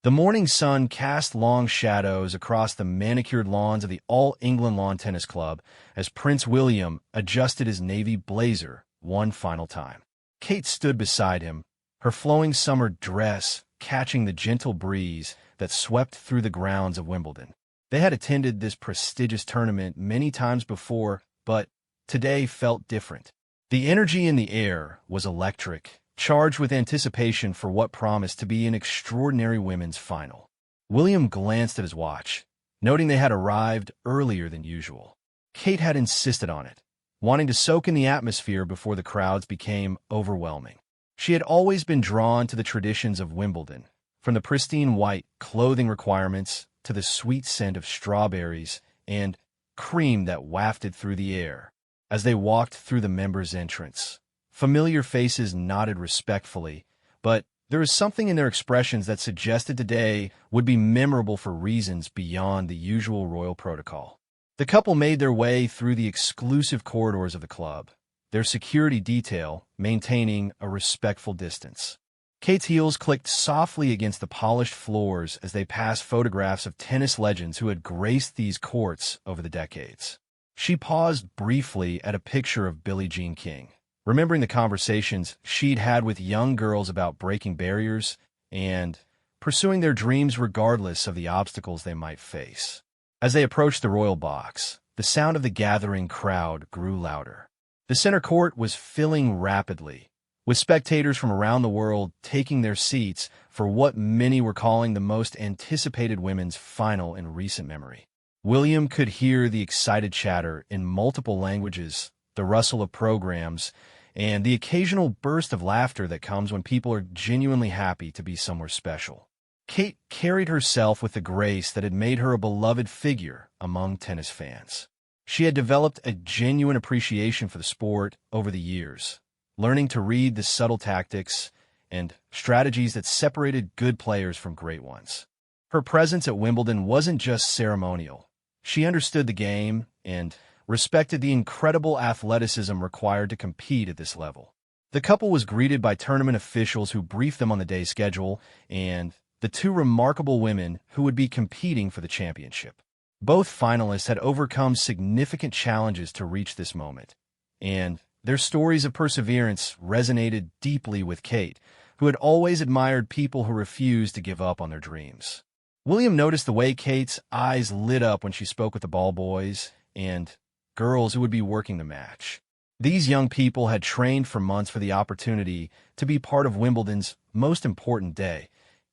The morning sun cast long shadows across the manicured lawns of the All England Lawn Tennis Club as Prince William adjusted his navy blazer one final time. Kate stood beside him, her flowing summer dress catching the gentle breeze that swept through the grounds of Wimbledon. They had attended this prestigious tournament many times before, but today felt different. The energy in the air was electric, charged with anticipation for what promised to be an extraordinary women's final. William glanced at his watch, noting they had arrived earlier than usual. Kate had insisted on it, wanting to soak in the atmosphere before the crowds became overwhelming. She had always been drawn to the traditions of Wimbledon, from the pristine white clothing requirements to the sweet scent of strawberries and cream that wafted through the air. As they walked through the members' entrance, familiar faces nodded respectfully, but there was something in their expressions that suggested today would be memorable for reasons beyond the usual royal protocol. The couple made their way through the exclusive corridors of the club, their security detail maintaining a respectful distance. Kate's heels clicked softly against the polished floors as they passed photographs of tennis legends who had graced these courts over the decades. She paused briefly at a picture of Billie Jean King, remembering the conversations she'd had with young girls about breaking barriers and pursuing their dreams regardless of the obstacles they might face. As they approached the royal box, the sound of the gathering crowd grew louder. The center court was filling rapidly, with spectators from around the world taking their seats for what many were calling the most anticipated women's final in recent memory. William could hear the excited chatter in multiple languages, the rustle of programs, and the occasional burst of laughter that comes when people are genuinely happy to be somewhere special. Kate carried herself with the grace that had made her a beloved figure among tennis fans. She had developed a genuine appreciation for the sport over the years, learning to read the subtle tactics and strategies that separated good players from great ones. Her presence at Wimbledon wasn't just ceremonial. She understood the game and respected the incredible athleticism required to compete at this level. The couple was greeted by tournament officials who briefed them on the day's schedule and the two remarkable women who would be competing for the championship. Both finalists had overcome significant challenges to reach this moment, and their stories of perseverance resonated deeply with Kate, who had always admired people who refused to give up on their dreams. William noticed the way Kate's eyes lit up when she spoke with the ball boys and girls who would be working the match. These young people had trained for months for the opportunity to be part of Wimbledon's most important day,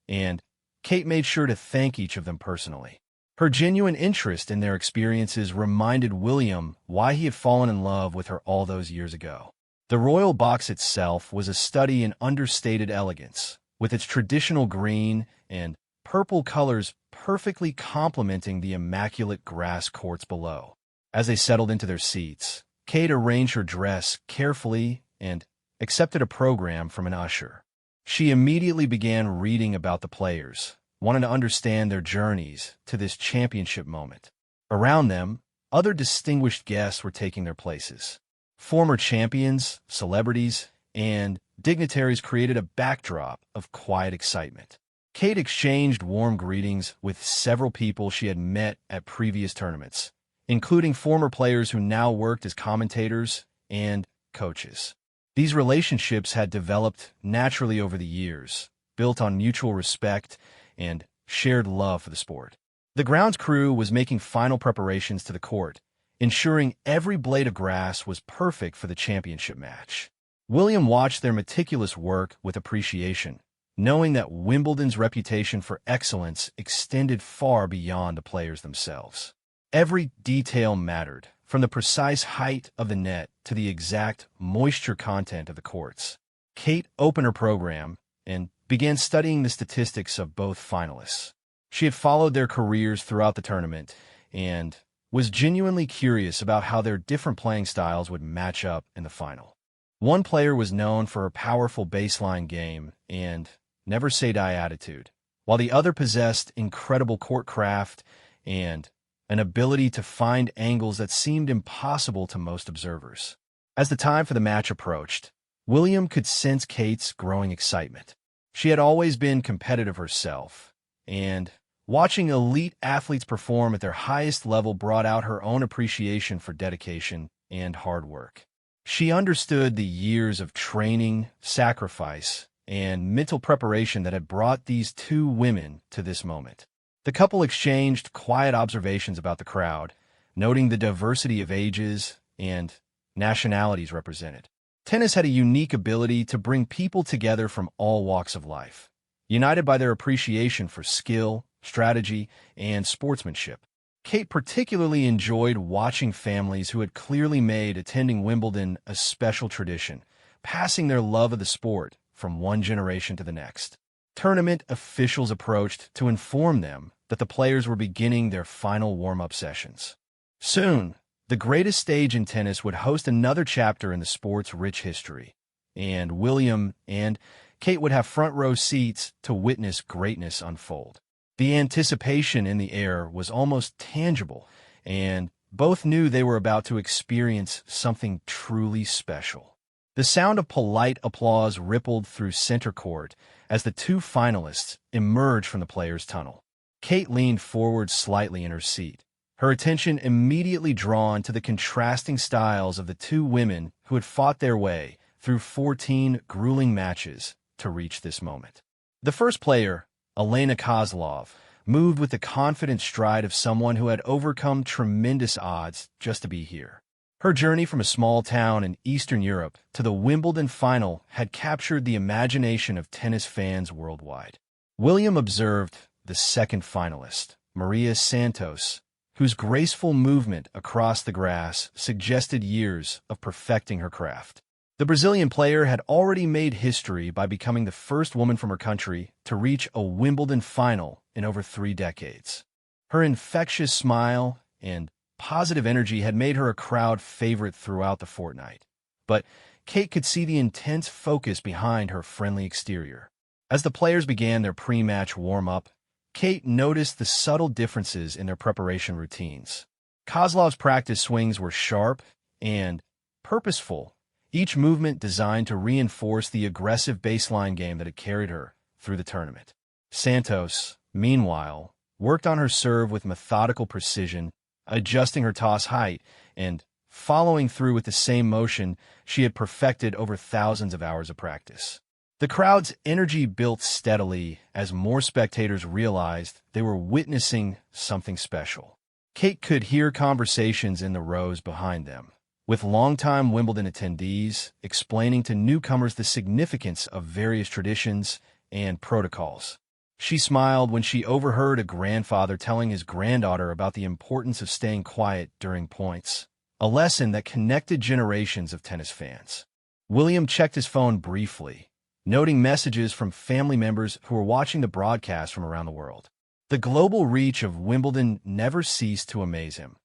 and Kate made sure to thank each of them personally. Her genuine interest in their experiences reminded William why he had fallen in love with her all those years ago. The royal box itself was a study in understated elegance, with its traditional green and purple colors perfectly complementing the immaculate grass courts below. As they settled into their seats, Kate arranged her dress carefully and accepted a program from an usher. She immediately began reading about the players, wanting to understand their journeys to this championship moment. Around them, other distinguished guests were taking their places. Former champions, celebrities, and dignitaries created a backdrop of quiet excitement. Kate exchanged warm greetings with several people she had met at previous tournaments, including former players who now worked as commentators and coaches. These relationships had developed naturally over the years, built on mutual respect and shared love for the sport. The grounds crew was making final preparations to the court, ensuring every blade of grass was perfect for the championship match. William watched their meticulous work with appreciation, knowing that Wimbledon's reputation for excellence extended far beyond the players themselves. Every detail mattered, from the precise height of the net to the exact moisture content of the courts. Kate opened her program and began studying the statistics of both finalists. She had followed their careers throughout the tournament and was genuinely curious about how their different playing styles would match up in the final. One player was known for her powerful baseline game and never-say-die attitude, while the other possessed incredible court craft and an ability to find angles that seemed impossible to most observers. As the time for the match approached, William could sense Kate's growing excitement. She had always been competitive herself, and watching elite athletes perform at their highest level brought out her own appreciation for dedication and hard work. She understood the years of training, sacrifice, and mental preparation that had brought these two women to this moment. The couple exchanged quiet observations about the crowd, noting the diversity of ages and nationalities represented. Tennis had a unique ability to bring people together from all walks of life, united by their appreciation for skill, strategy, and sportsmanship. Kate particularly enjoyed watching families who had clearly made attending Wimbledon a special tradition, passing their love of the sport from one generation to the next. Tournament officials approached to inform them that the players were beginning their final warm-up sessions. Soon, the greatest stage in tennis would host another chapter in the sport's rich history, and William and Kate would have front-row seats to witness greatness unfold. The anticipation in the air was almost tangible, and both knew they were about to experience something truly special. The sound of polite applause rippled through center court as the two finalists emerged from the players' tunnel. Kate leaned forward slightly in her seat, her attention immediately drawn to the contrasting styles of the two women who had fought their way through 14 grueling matches to reach this moment. The first player, Elena Kozlov, moved with the confident stride of someone who had overcome tremendous odds just to be here. Her journey from a small town in Eastern Europe to the Wimbledon final had captured the imagination of tennis fans worldwide. William observed the second finalist, Maria Santos, whose graceful movement across the grass suggested years of perfecting her craft. The Brazilian player had already made history by becoming the first woman from her country to reach a Wimbledon final in over 3 decades. Her infectious smile and positive energy had made her a crowd favorite throughout the fortnight. But Kate could see the intense focus behind her friendly exterior. As the players began their pre-match warm-up, Kate noticed the subtle differences in their preparation routines. Kozlov's practice swings were sharp and purposeful, each movement designed to reinforce the aggressive baseline game that had carried her through the tournament. Santos, meanwhile, worked on her serve with methodical precision, adjusting her toss height and following through with the same motion she had perfected over thousands of hours of practice. The crowd's energy built steadily as more spectators realized they were witnessing something special. Kate could hear conversations in the rows behind them, with longtime Wimbledon attendees explaining to newcomers the significance of various traditions and protocols. She smiled when she overheard a grandfather telling his granddaughter about the importance of staying quiet during points, a lesson that connected generations of tennis fans. William checked his phone briefly, noting messages from family members who were watching the broadcast from around the world. The global reach of Wimbledon never ceased to amaze him,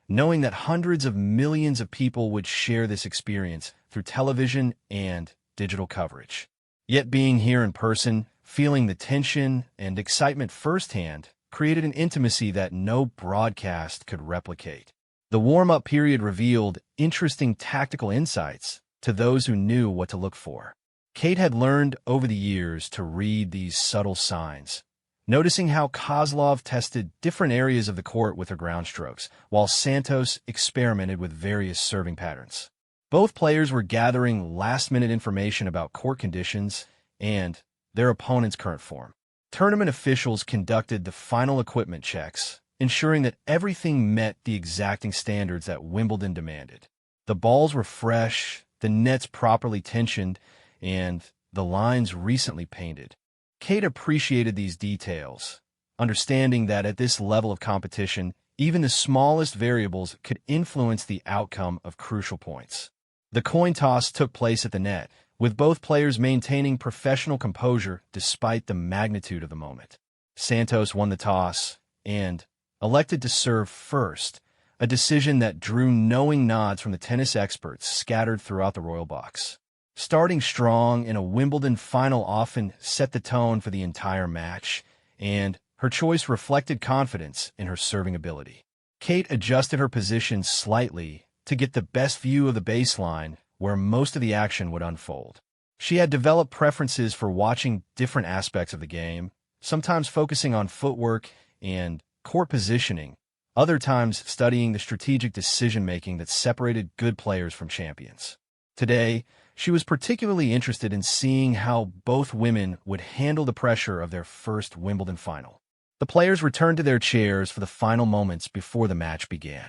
knowing that hundreds of millions of people would share this experience through television and digital coverage. Yet being here in person, feeling the tension and excitement firsthand, created an intimacy that no broadcast could replicate. The warm-up period revealed interesting tactical insights to those who knew what to look for. Kate had learned over the years to read these subtle signs, noticing how Kozlov tested different areas of the court with her ground strokes, while Santos experimented with various serving patterns. Both players were gathering last-minute information about court conditions and their opponent's current form. Tournament officials conducted the final equipment checks, ensuring that everything met the exacting standards that Wimbledon demanded. The balls were fresh, the nets properly tensioned, and the lines recently painted. Kate appreciated these details, understanding that at this level of competition, even the smallest variables could influence the outcome of crucial points. The coin toss took place at the net, with both players maintaining professional composure despite the magnitude of the moment. Santos won the toss and elected to serve first, a decision that drew knowing nods from the tennis experts scattered throughout the royal box. Starting strong in a Wimbledon final often set the tone for the entire match, and her choice reflected confidence in her serving ability. Kate adjusted her position slightly to get the best view of the baseline where most of the action would unfold. She had developed preferences for watching different aspects of the game, sometimes focusing on footwork and court positioning, other times studying the strategic decision-making that separated good players from champions. Today, she was particularly interested in seeing how both women would handle the pressure of their first Wimbledon final. The players returned to their chairs for the final moments before the match began.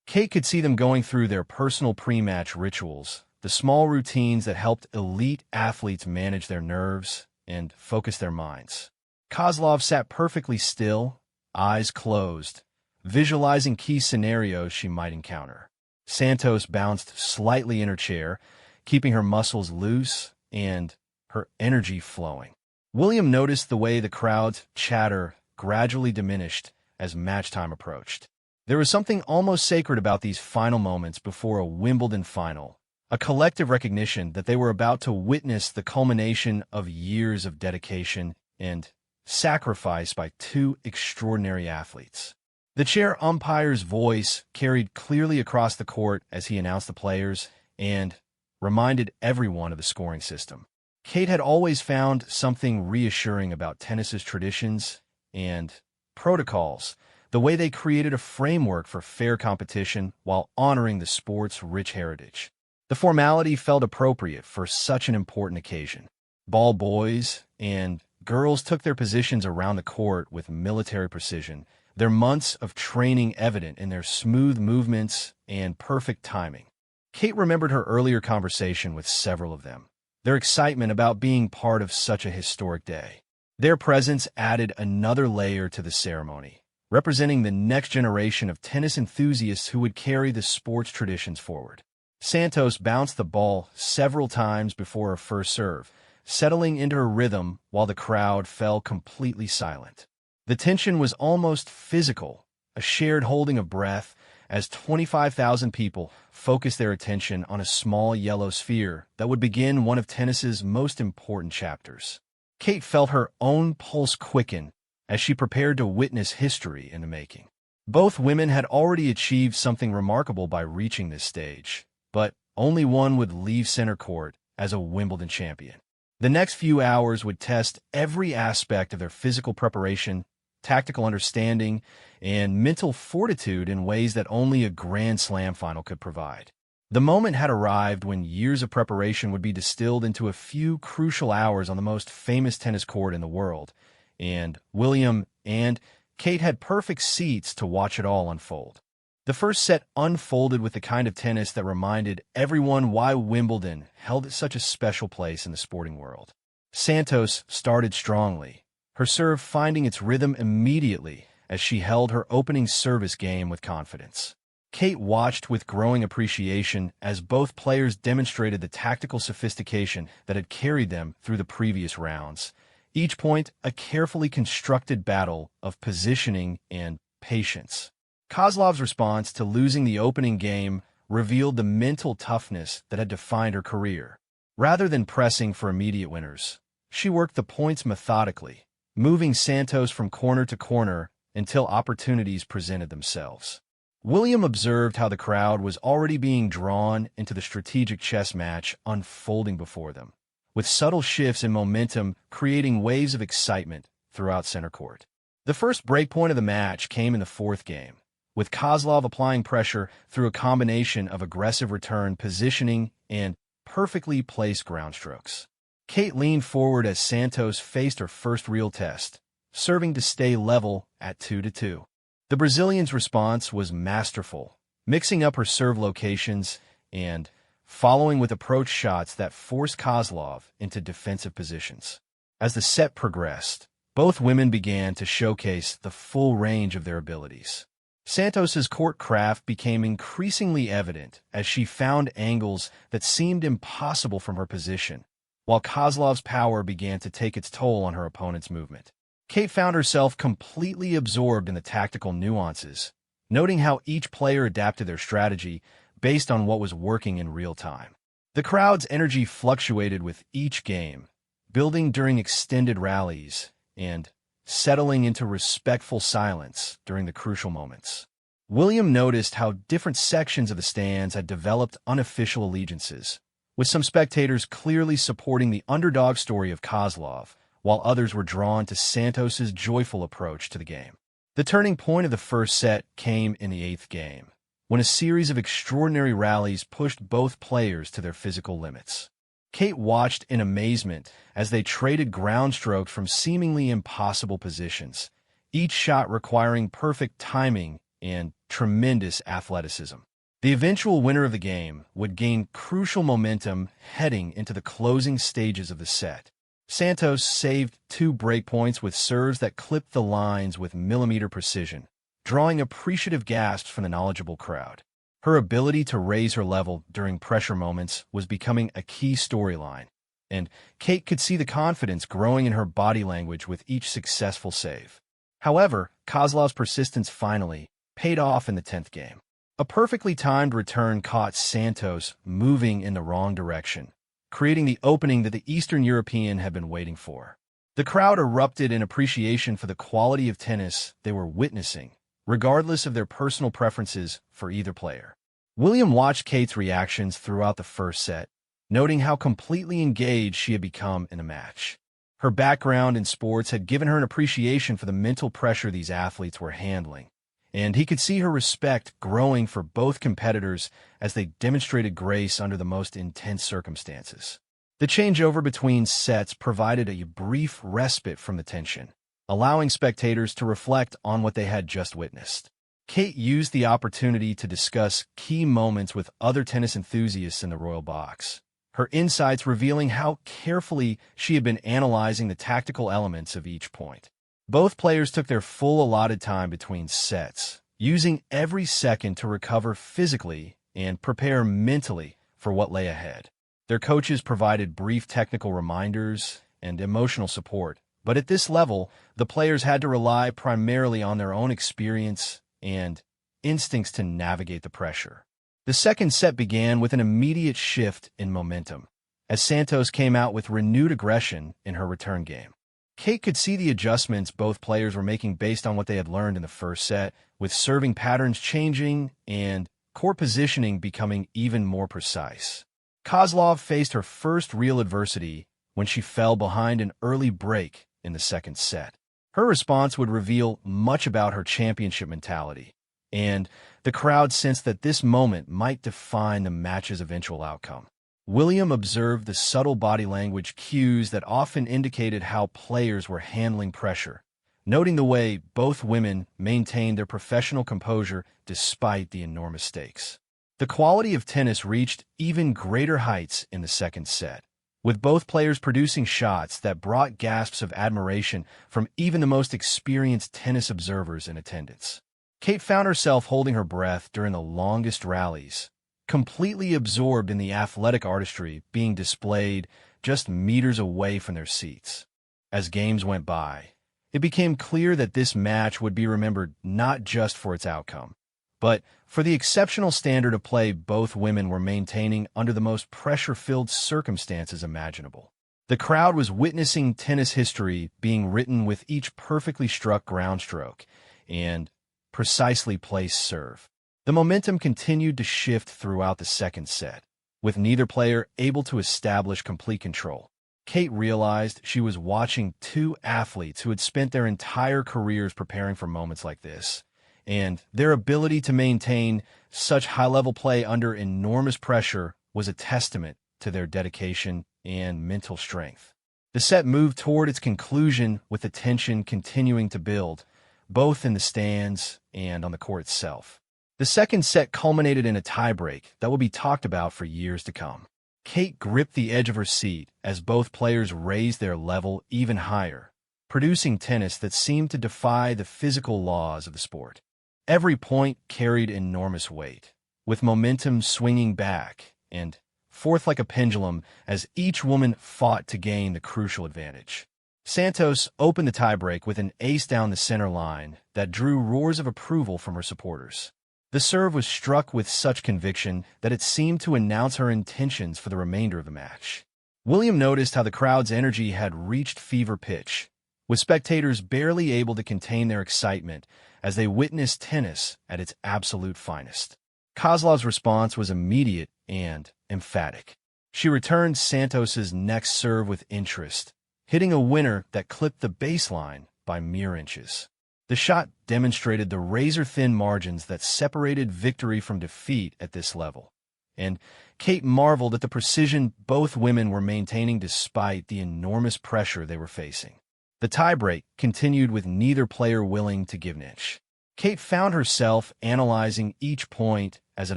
Kate could see them going through their personal pre-match rituals, the small routines that helped elite athletes manage their nerves and focus their minds. Kozlov sat perfectly still, eyes closed, visualizing key scenarios she might encounter. Santos bounced slightly in her chair, keeping her muscles loose and her energy flowing. William noticed the way the crowd's chatter gradually diminished as match time approached. There was something almost sacred about these final moments before a Wimbledon final, a collective recognition that they were about to witness the culmination of years of dedication and sacrifice by two extraordinary athletes. The chair umpire's voice carried clearly across the court as he announced the players and reminded everyone of the scoring system. Kate had always found something reassuring about tennis's traditions and protocols, the way they created a framework for fair competition while honoring the sport's rich heritage. The formality felt appropriate for such an important occasion. Ball boys and girls took their positions around the court with military precision, their months of training evident in their smooth movements and perfect timing. Kate remembered her earlier conversation with several of them, their excitement about being part of such a historic day. Their presence added another layer to the ceremony, representing the next generation of tennis enthusiasts who would carry the sport's traditions forward. Santos bounced the ball several times before her first serve, settling into her rhythm while the crowd fell completely silent. The tension was almost physical, a shared holding of breath as 25,000 people focused their attention on a small yellow sphere that would begin one of tennis's most important chapters. Kate felt her own pulse quicken as she prepared to witness history in the making. Both women had already achieved something remarkable by reaching this stage, but only one would leave center court as a Wimbledon champion. The next few hours would test every aspect of their physical preparation, tactical understanding, and mental fortitude in ways that only a Grand Slam final could provide. The moment had arrived when years of preparation would be distilled into a few crucial hours on the most famous tennis court in the world, and William and Kate had perfect seats to watch it all unfold. The first set unfolded with the kind of tennis that reminded everyone why Wimbledon held such a special place in the sporting world. Santos started strongly, her serve finding its rhythm immediately as she held her opening service game with confidence. Kate watched with growing appreciation as both players demonstrated the tactical sophistication that had carried them through the previous rounds, each point a carefully constructed battle of positioning and patience. Kozlov's response to losing the opening game revealed the mental toughness that had defined her career. Rather than pressing for immediate winners, she worked the points methodically, moving Santos from corner to corner until opportunities presented themselves. William observed how the crowd was already being drawn into the strategic chess match unfolding before them, with subtle shifts in momentum creating waves of excitement throughout center court. The first breakpoint of the match came in the fourth game, with Kozlov applying pressure through a combination of aggressive return positioning and perfectly placed ground strokes. Kate leaned forward as Santos faced her first real test, serving to stay level at 2-2. The Brazilian's response was masterful, mixing up her serve locations and following with approach shots that forced Kozlov into defensive positions. As the set progressed, both women began to showcase the full range of their abilities. Santos's court craft became increasingly evident as she found angles that seemed impossible from her position, while Kozlov's power began to take its toll on her opponent's movement. Kate found herself completely absorbed in the tactical nuances, noting how each player adapted their strategy based on what was working in real time. The crowd's energy fluctuated with each game, building during extended rallies and settling into respectful silence during the crucial moments. William noticed how different sections of the stands had developed unofficial allegiances, with some spectators clearly supporting the underdog story of Kozlov, while others were drawn to Santos's joyful approach to the game. The turning point of the first set came in the eighth game, when a series of extraordinary rallies pushed both players to their physical limits. Kate watched in amazement as they traded ground strokes from seemingly impossible positions, each shot requiring perfect timing and tremendous athleticism. The eventual winner of the game would gain crucial momentum heading into the closing stages of the set. Santos saved 2 breakpoints with serves that clipped the lines with millimeter precision, drawing appreciative gasps from the knowledgeable crowd. Her ability to raise her level during pressure moments was becoming a key storyline, and Kate could see the confidence growing in her body language with each successful save. However, Kozlov's persistence finally paid off in the 10th game. A perfectly timed return caught Santos moving in the wrong direction, creating the opening that the Eastern European had been waiting for. The crowd erupted in appreciation for the quality of tennis they were witnessing, regardless of their personal preferences for either player. William watched Kate's reactions throughout the first set, noting how completely engaged she had become in the match. Her background in sports had given her an appreciation for the mental pressure these athletes were handling, and he could see her respect growing for both competitors as they demonstrated grace under the most intense circumstances. The changeover between sets provided a brief respite from the tension, allowing spectators to reflect on what they had just witnessed. Kate used the opportunity to discuss key moments with other tennis enthusiasts in the Royal Box, her insights revealing how carefully she had been analyzing the tactical elements of each point. Both players took their full allotted time between sets, using every second to recover physically and prepare mentally for what lay ahead. Their coaches provided brief technical reminders and emotional support, but at this level, the players had to rely primarily on their own experience and instincts to navigate the pressure. The second set began with an immediate shift in momentum, as Santos came out with renewed aggression in her return game. Kate could see the adjustments both players were making based on what they had learned in the first set, with serving patterns changing and court positioning becoming even more precise. Kozlov faced her first real adversity when she fell behind an early break in the second set. Her response would reveal much about her championship mentality, and the crowd sensed that this moment might define the match's eventual outcome. William observed the subtle body language cues that often indicated how players were handling pressure, noting the way both women maintained their professional composure despite the enormous stakes. The quality of tennis reached even greater heights in the second set, with both players producing shots that brought gasps of admiration from even the most experienced tennis observers in attendance. Kate found herself holding her breath during the longest rallies, completely absorbed in the athletic artistry being displayed just meters away from their seats. As games went by, it became clear that this match would be remembered not just for its outcome, but for the exceptional standard of play both women were maintaining under the most pressure-filled circumstances imaginable. The crowd was witnessing tennis history being written with each perfectly struck ground stroke and precisely placed serve. The momentum continued to shift throughout the second set, with neither player able to establish complete control. Kate realized she was watching two athletes who had spent their entire careers preparing for moments like this, and their ability to maintain such high-level play under enormous pressure was a testament to their dedication and mental strength. The set moved toward its conclusion with the tension continuing to build, both in the stands and on the court itself. The second set culminated in a tiebreak that will be talked about for years to come. Kate gripped the edge of her seat as both players raised their level even higher, producing tennis that seemed to defy the physical laws of the sport. Every point carried enormous weight, with momentum swinging back and forth like a pendulum as each woman fought to gain the crucial advantage. Santos opened the tiebreak with an ace down the center line that drew roars of approval from her supporters. The serve was struck with such conviction that it seemed to announce her intentions for the remainder of the match. William noticed how the crowd's energy had reached fever pitch, with spectators barely able to contain their excitement as they witnessed tennis at its absolute finest. Kozlov's response was immediate and emphatic. She returned Santos's next serve with interest, hitting a winner that clipped the baseline by mere inches. The shot demonstrated the razor-thin margins that separated victory from defeat at this level, and Kate marveled at the precision both women were maintaining despite the enormous pressure they were facing. The tiebreak continued with neither player willing to give an inch. Kate found herself analyzing each point as it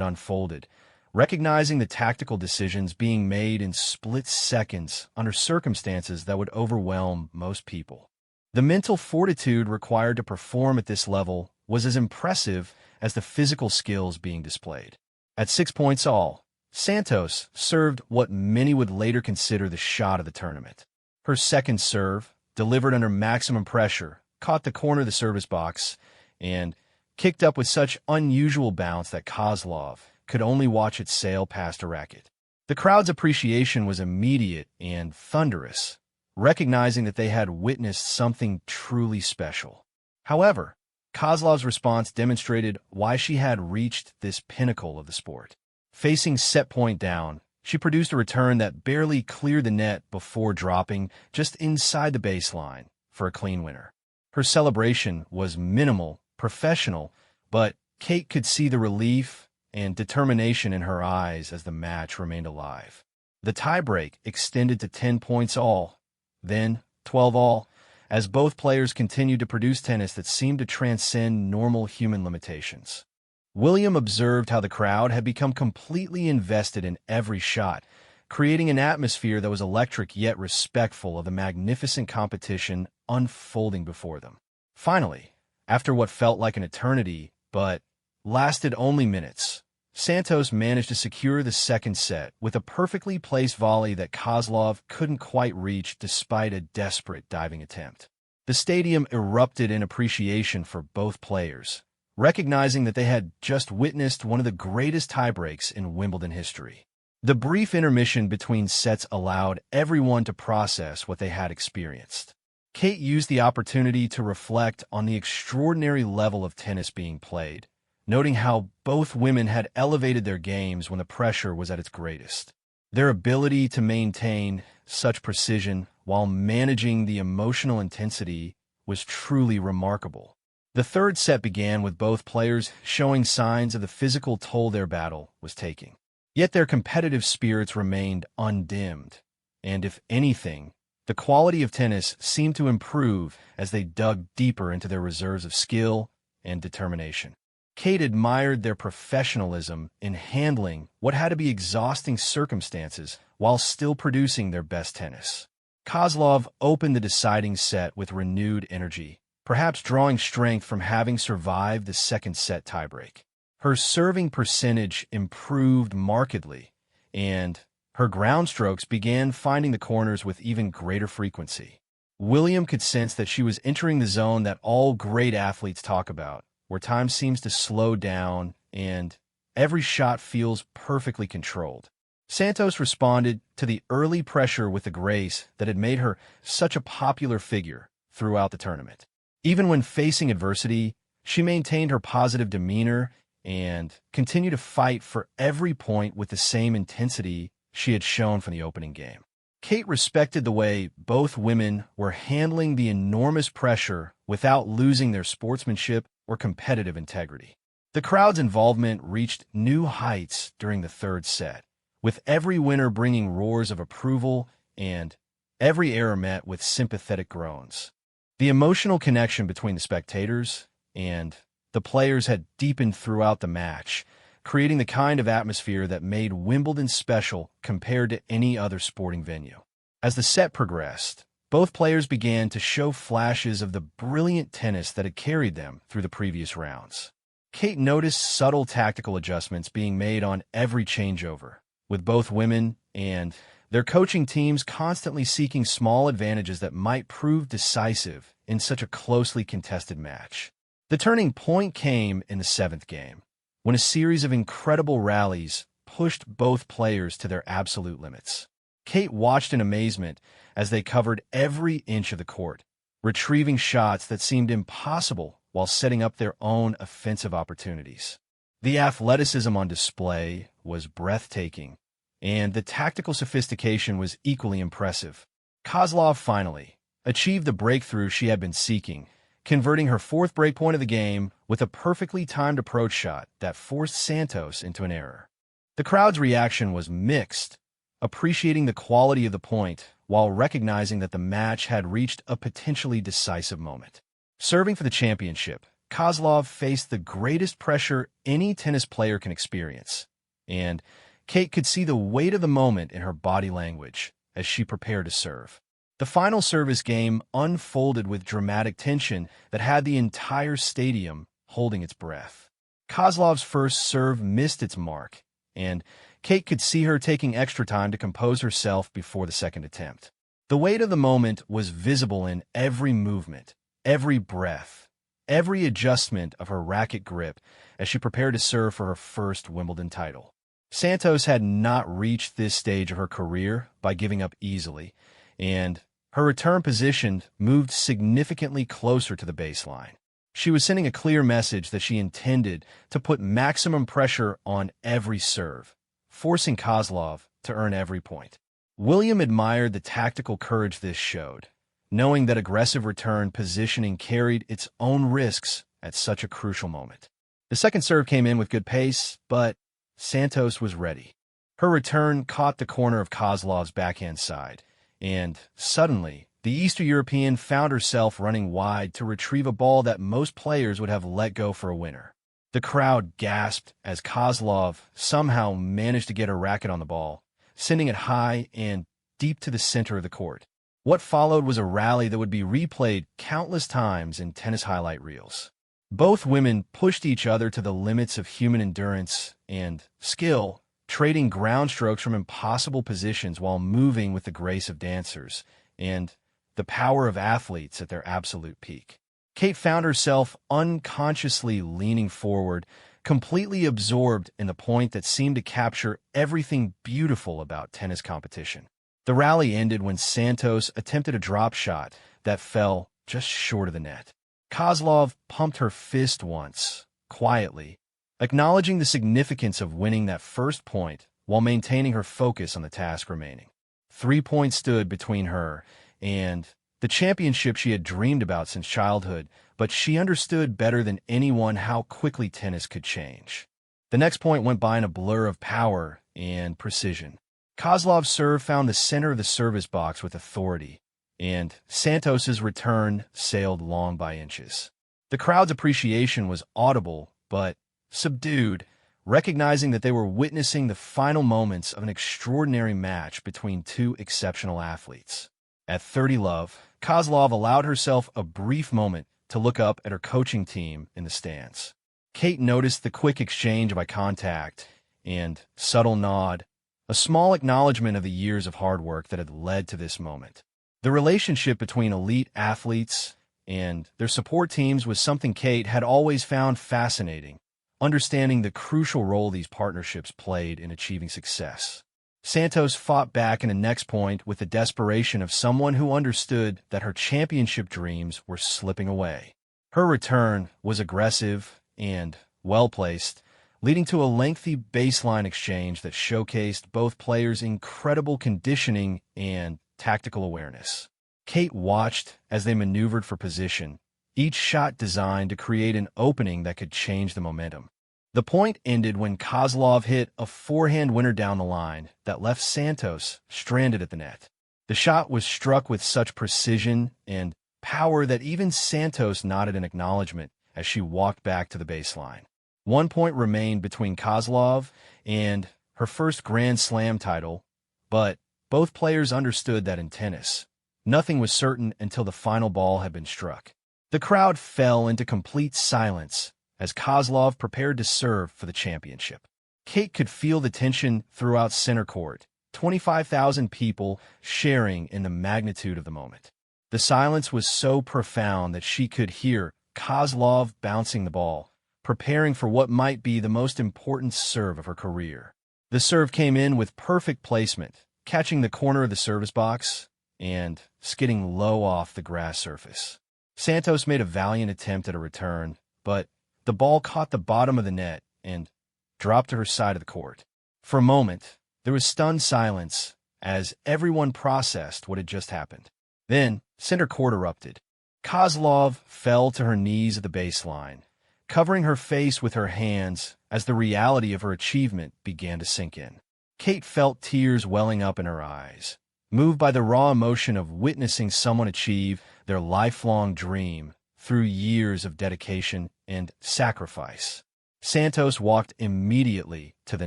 unfolded, recognizing the tactical decisions being made in split seconds under circumstances that would overwhelm most people. The mental fortitude required to perform at this level was as impressive as the physical skills being displayed. At 6 points all, Santos served what many would later consider the shot of the tournament. Her second serve, delivered under maximum pressure, caught the corner of the service box and kicked up with such unusual bounce that Kozlov could only watch it sail past her racket. The crowd's appreciation was immediate and thunderous, recognizing that they had witnessed something truly special. However, Kozlov's response demonstrated why she had reached this pinnacle of the sport. Facing set point down, she produced a return that barely cleared the net before dropping just inside the baseline for a clean winner. Her celebration was minimal, professional, but Kate could see the relief and determination in her eyes as the match remained alive. The tiebreak extended to 10 points all, then 12 all, as both players continued to produce tennis that seemed to transcend normal human limitations. William observed how the crowd had become completely invested in every shot, creating an atmosphere that was electric yet respectful of the magnificent competition unfolding before them. Finally, after what felt like an eternity, but lasted only minutes, Santos managed to secure the second set with a perfectly placed volley that Kozlov couldn't quite reach despite a desperate diving attempt. The stadium erupted in appreciation for both players, recognizing that they had just witnessed one of the greatest tiebreaks in Wimbledon history. The brief intermission between sets allowed everyone to process what they had experienced. Kate used the opportunity to reflect on the extraordinary level of tennis being played, noting how both women had elevated their games when the pressure was at its greatest. Their ability to maintain such precision while managing the emotional intensity was truly remarkable. The third set began with both players showing signs of the physical toll their battle was taking. Yet their competitive spirits remained undimmed, and if anything, the quality of tennis seemed to improve as they dug deeper into their reserves of skill and determination. Kate admired their professionalism in handling what had to be exhausting circumstances while still producing their best tennis. Kozlov opened the deciding set with renewed energy, perhaps drawing strength from having survived the second set tiebreak. Her serving percentage improved markedly, and her ground strokes began finding the corners with even greater frequency. William could sense that she was entering the zone that all great athletes talk about, where time seems to slow down and every shot feels perfectly controlled. Santos responded to the early pressure with the grace that had made her such a popular figure throughout the tournament. Even when facing adversity, she maintained her positive demeanor and continued to fight for every point with the same intensity she had shown from the opening game. Kate respected the way both women were handling the enormous pressure without losing their sportsmanship or competitive integrity. The crowd's involvement reached new heights during the third set, with every winner bringing roars of approval and every error met with sympathetic groans. The emotional connection between the spectators and the players had deepened throughout the match, creating the kind of atmosphere that made Wimbledon special compared to any other sporting venue. As the set progressed, both players began to show flashes of the brilliant tennis that had carried them through the previous rounds. Kate noticed subtle tactical adjustments being made on every changeover, with both women and their coaching teams constantly seeking small advantages that might prove decisive in such a closely contested match. The turning point came in the seventh game, when a series of incredible rallies pushed both players to their absolute limits. Kate watched in amazement as they covered every inch of the court, retrieving shots that seemed impossible while setting up their own offensive opportunities. The athleticism on display was breathtaking, and the tactical sophistication was equally impressive. Kozlov finally achieved the breakthrough she had been seeking, converting her fourth breakpoint of the game with a perfectly timed approach shot that forced Santos into an error. The crowd's reaction was mixed, appreciating the quality of the point while recognizing that the match had reached a potentially decisive moment. Serving for the championship, Kozlov faced the greatest pressure any tennis player can experience, and Kate could see the weight of the moment in her body language as she prepared to serve. The final service game unfolded with dramatic tension that had the entire stadium holding its breath. Kozlov's first serve missed its mark, and Kate could see her taking extra time to compose herself before the second attempt. The weight of the moment was visible in every movement, every breath, every adjustment of her racket grip as she prepared to serve for her first Wimbledon title. Santos had not reached this stage of her career by giving up easily, and her return position moved significantly closer to the baseline. She was sending a clear message that she intended to put maximum pressure on every serve, forcing Kozlov to earn every point. William admired the tactical courage this showed, knowing that aggressive return positioning carried its own risks at such a crucial moment. The second serve came in with good pace, but Santos was ready. Her return caught the corner of Kozlov's backhand side, and suddenly, the Eastern European found herself running wide to retrieve a ball that most players would have let go for a winner. The crowd gasped as Kozlov somehow managed to get her racket on the ball, sending it high and deep to the center of the court. What followed was a rally that would be replayed countless times in tennis highlight reels. Both women pushed each other to the limits of human endurance and skill, trading ground strokes from impossible positions while moving with the grace of dancers and the power of athletes at their absolute peak. Kate found herself unconsciously leaning forward, completely absorbed in the point that seemed to capture everything beautiful about tennis competition. The rally ended when Santos attempted a drop shot that fell just short of the net. Kozlov pumped her fist once, quietly, acknowledging the significance of winning that first point while maintaining her focus on the task remaining. 3 points stood between her and the championship she had dreamed about since childhood, but she understood better than anyone how quickly tennis could change. The next point went by in a blur of power and precision. Kozlov's serve found the center of the service box with authority, and Santos's return sailed long by inches. The crowd's appreciation was audible, but subdued, recognizing that they were witnessing the final moments of an extraordinary match between two exceptional athletes. At 30 love, Kozlov allowed herself a brief moment to look up at her coaching team in the stands. Kate noticed the quick exchange of eye contact and subtle nod, a small acknowledgement of the years of hard work that had led to this moment. The relationship between elite athletes and their support teams was something Kate had always found fascinating, understanding the crucial role these partnerships played in achieving success. Santos fought back in the next point with the desperation of someone who understood that her championship dreams were slipping away. Her return was aggressive and well-placed, leading to a lengthy baseline exchange that showcased both players' incredible conditioning and tactical awareness. Kate watched as they maneuvered for position, each shot designed to create an opening that could change the momentum. The point ended when Kozlov hit a forehand winner down the line that left Santos stranded at the net. The shot was struck with such precision and power that even Santos nodded in acknowledgement as she walked back to the baseline. 1 point remained between Kozlov and her first Grand Slam title, but both players understood that in tennis, nothing was certain until the final ball had been struck. The crowd fell into complete silence as Kozlov prepared to serve for the championship. Kate could feel the tension throughout center court, 25,000 people sharing in the magnitude of the moment. The silence was so profound that she could hear Kozlov bouncing the ball, preparing for what might be the most important serve of her career. The serve came in with perfect placement, catching the corner of the service box and skidding low off the grass surface. Santos made a valiant attempt at a return, but the ball caught the bottom of the net and dropped to her side of the court. For a moment, there was stunned silence as everyone processed what had just happened. Then, center court erupted. Kozlov fell to her knees at the baseline, covering her face with her hands as the reality of her achievement began to sink in. Kate felt tears welling up in her eyes, moved by the raw emotion of witnessing someone achieve their lifelong dream through years of dedication and sacrifice. Santos walked immediately to the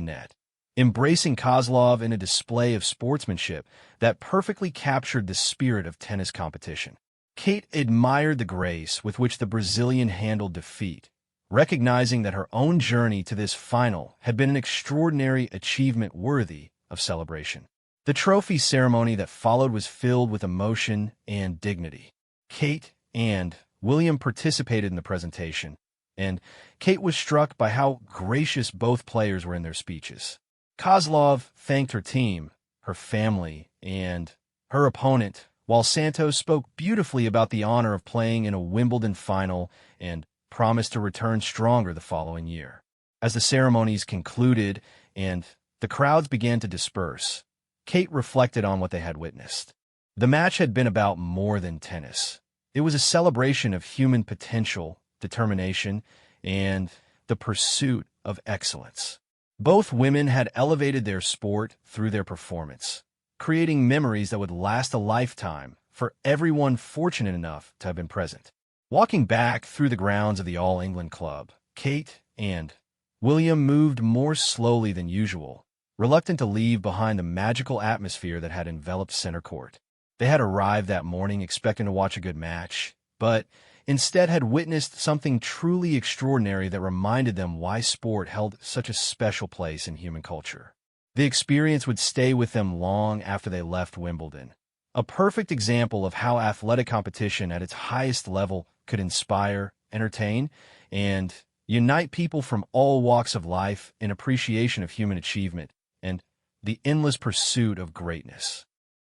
net, embracing Kozlov in a display of sportsmanship that perfectly captured the spirit of tennis competition. Kate admired the grace with which the Brazilian handled defeat, recognizing that her own journey to this final had been an extraordinary achievement worthy of celebration. The trophy ceremony that followed was filled with emotion and dignity. Kate and William participated in the presentation, and Kate was struck by how gracious both players were in their speeches. Kozlov thanked her team, her family, and her opponent, while Santos spoke beautifully about the honor of playing in a Wimbledon final and promised to return stronger the following year. As the ceremonies concluded and the crowds began to disperse, Kate reflected on what they had witnessed. The match had been about more than tennis. It was a celebration of human potential, determination, and the pursuit of excellence. Both women had elevated their sport through their performance, creating memories that would last a lifetime for everyone fortunate enough to have been present. Walking back through the grounds of the All England Club, Kate and William moved more slowly than usual, reluctant to leave behind the magical atmosphere that had enveloped center court. They had arrived that morning expecting to watch a good match, but instead had witnessed something truly extraordinary that reminded them why sport held such a special place in human culture. The experience would stay with them long after they left Wimbledon, a perfect example of how athletic competition at its highest level could inspire, entertain, and unite people from all walks of life in appreciation of human achievement and the endless pursuit of greatness.